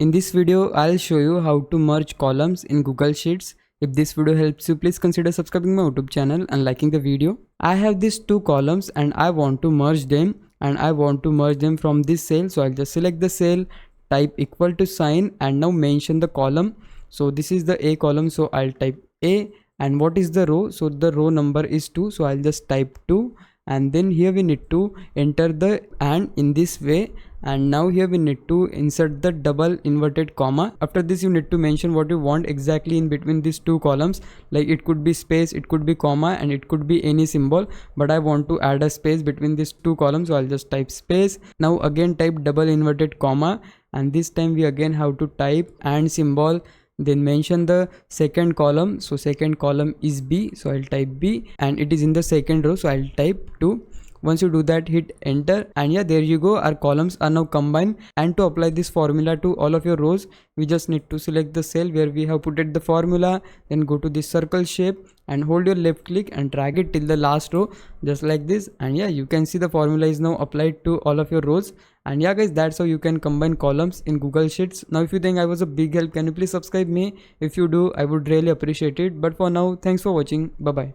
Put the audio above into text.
In this video, I'll show you how to merge columns in Google Sheets. If this video helps you, please consider subscribing my YouTube channel and liking the video. I have these two columns and I want to merge them, and I want to merge them from this cell. So I'll just select the cell, type equal to sign, and now mention the column. So this is the A column, so I'll type A. And what is the row? So the row number is 2, so I'll just type 2. And then here we need to enter the and in this way, and now here we need to insert the double inverted comma. After this, you need to mention what you want exactly in between these two columns, like it could be space, it could be comma, and it could be any symbol, but I want to add a space between these two columns, so I'll just type space. Now again type double inverted comma, and this time we again have to type and symbol, then mention the second column. So second column is B, so I'll type B, and it is in the second row, so I'll type 2. Once you do that, hit enter, and yeah, there you go, our columns are now combined. And to apply this formula to all of your rows, we just need to select the cell where we have put it the formula, then go to this circle shape and hold your left click and drag it till the last row, just like this. And yeah, you can see the formula is now applied to all of your rows. And yeah guys, that's how you can combine columns in Google Sheets. Now if you think I was a big help, can you please subscribe me? If you do, I would really appreciate it. But for now, thanks for watching. Bye bye.